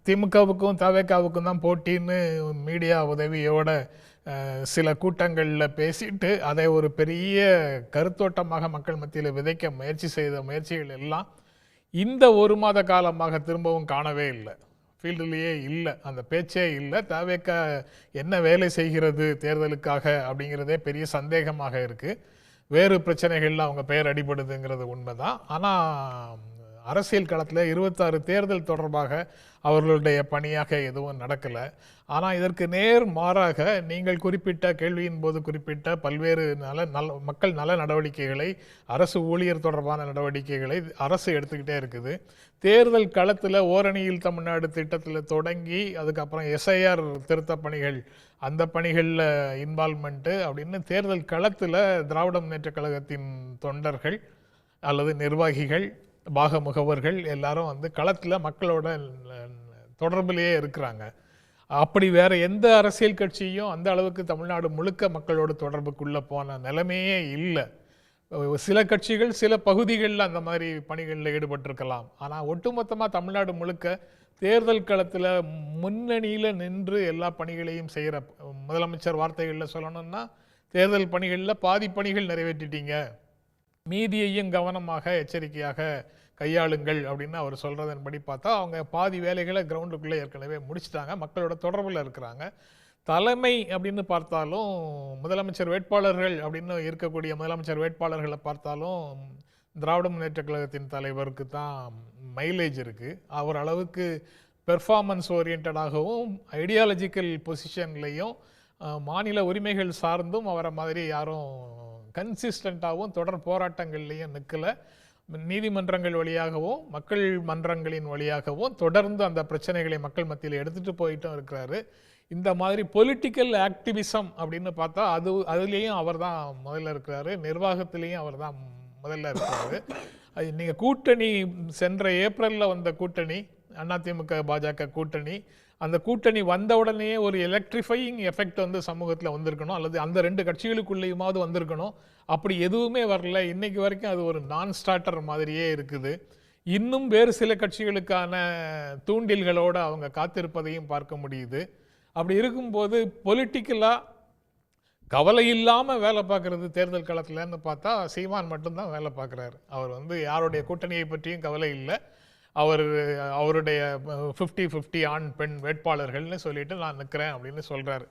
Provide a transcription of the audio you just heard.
திமுகவுக்கும் தவேகாவுக்கும் தான் போட்டின்னு மீடியா உதவியோட சில கூட்டங்களில் பேசிட்டு அதை ஒரு பெரிய கருத்தோட்டமாக மக்கள் மத்தியில் விதைக்க முயற்சி செய்த முயற்சிகள் எல்லாம் இந்த ஒரு மாத காலமாக திரும்பவும் காணவே இல்லை. ஃபீல்டுலேயே இல்லை, அந்த பேச்சே இல்லை. தவேக என்ன வேலை செய்கிறது தேர்தலுக்காக அப்படிங்கிறதே பெரிய சந்தேகமாக இருக்குது. வேறு பிரச்சனைகளில் அவங்க பெயர் அடிபடுதுங்கிறது உண்மைதான். ஆனால் அரசியல் களத்தில் 26 தேர்தல் தொடர்பாக அவர்களுடைய பணியாக எதுவும் நடக்கலை. ஆனால் இதற்கு நேர் மாறாக நீங்கள் குறிப்பிட்ட கேள்வியின் போது குறிப்பிட்ட பல்வேறு மக்கள் நல நடவடிக்கைகளை, அரசு ஊழியர் தொடர்பான நடவடிக்கைகளை அரசு எடுத்துக்கிட்டே இருக்குது. தேர்தல் களத்தில் ஓரணியில் தமிழ்நாடு திட்டத்தில் தொடங்கி அதுக்கப்புறம் எஸ்ஐஆர் திருத்த பணிகள், அந்த பணிகளில் இன்வால்மெண்ட்டு அப்படின்னு தேர்தல் களத்தில் திராவிட முன்னேற்ற கழகத்தின் தொண்டர்கள் அல்லது நிர்வாகிகள், பாக முகவர்கள் எல்லாரும் வந்து களத்தில் மக்களோட தொடர்பிலேயே இருக்கிறாங்க. அப்படி வேற எந்த அரசியல் கட்சியும் அந்த அளவுக்கு தமிழ்நாடு முழுக்க மக்களோட தொடர்புக்குள்ளே போன நிலைமையே இல்லை. சில கட்சிகள் சில பகுதிகளில் அந்த மாதிரி பணிகளில் ஈடுபட்டிருக்கலாம். ஆனால் ஒட்டுமொத்தமாக தமிழ்நாடு முழுக்க தேர்தல் களத்தில் முன்னணியில் நின்று எல்லா பணிகளையும் செய்கிற முதலமைச்சர் வார்த்தைகளில் சொல்லணும்னா, தேர்தல் பணிகளில் பாதி பணிகள் நிறைவேற்றிட்டீங்க, மீதியையும் கவனமாக எச்சரிக்கையாக கையாளுங்கள் அப்படின்னு அவர் சொல்கிறதன்படி பார்த்தா அவங்க பாதி வேலைகளை கிரவுண்டுக்குள்ளே ஏற்கனவே முடிச்சிட்டாங்க, மக்களோட தொடர்பில் இருக்கிறாங்க. தலைமை அப்படின்னு பார்த்தாலும் முதலமைச்சர் வேட்பாளர்கள் அப்படின்னு இருக்கக்கூடிய முதலமைச்சர் வேட்பாளர்களை பார்த்தாலும் திராவிட முன்னேற்ற கழகத்தின் தலைவருக்கு தான் மைலேஜ் இருக்குது. அவர் அளவுக்கு பெர்ஃபார்மன்ஸ் ஓரியன்டாகவும் ஐடியாலஜிக்கல் பொசிஷன்லேயும் மாநில உரிமைகள் சார்ந்தும் அவரை மாதிரி யாரும் கன்சிஸ்டண்ட்டாகவும் தொடர் போராட்டங்கள்லேயும் நிற்கலை. நீதிமன்றங்கள் வழியாகவும் மக்கள் மன்றங்களின் வழியாகவும் தொடர்ந்து அந்த பிரச்சனைகளை மக்கள் மத்தியில் எடுத்துகிட்டு போயிட்டும் இருக்கிறாரு. இந்த மாதிரி பொலிட்டிக்கல் ஆக்டிவிசம் அப்படின்னு பார்த்தா அதுலேயும் அவர் தான் முதல்ல இருக்கிறாரு, நிர்வாகத்திலையும் அவர் தான் முதல்ல இருக்கிறாரு. நீங்கள் கூட்டணி சென்ற ஏப்ரலில் வந்த கூட்டணி அதிமுக பாஜக கூட்டணி, அந்த கூட்டணி வந்த உடனே ஒரு எலக்ட்ரிஃபையிங் எஃபெக்ட் வந்து சமூகத்தில் வந்திருக்கணும், அல்லது அந்த ரெண்டு கட்சிகளுக்குள்ளேயுமாவது வந்திருக்கணும். அப்படி எதுவுமே வரல. இன்னைக்கு வரைக்கும் அது ஒரு நான் ஸ்டார்டர் மாதிரியே இருக்குது. இன்னும் வேறு சில கட்சிகளுக்கான தூண்டில்களோடு அவங்க காத்திருப்பதையும் பார்க்க முடியுது. அப்படி இருக்கும்போது பொலிட்டிக்கலாக கவலை இல்லாமல் வேலை பார்க்குறது தேர்தல் களத்தில்னு பார்த்தா சீமான் மட்டும்தான் வேலை பார்க்குறாரு. அவர் வந்து யாருடைய கூட்டணியை பற்றியும் கவலை இல்லை. அவருடைய 50-50 ஆண் பெண் வேட்பாளர்கள்னு சொல்லிட்டு நான் நிற்கிறேன் அப்படின்னு சொல்கிறாரு.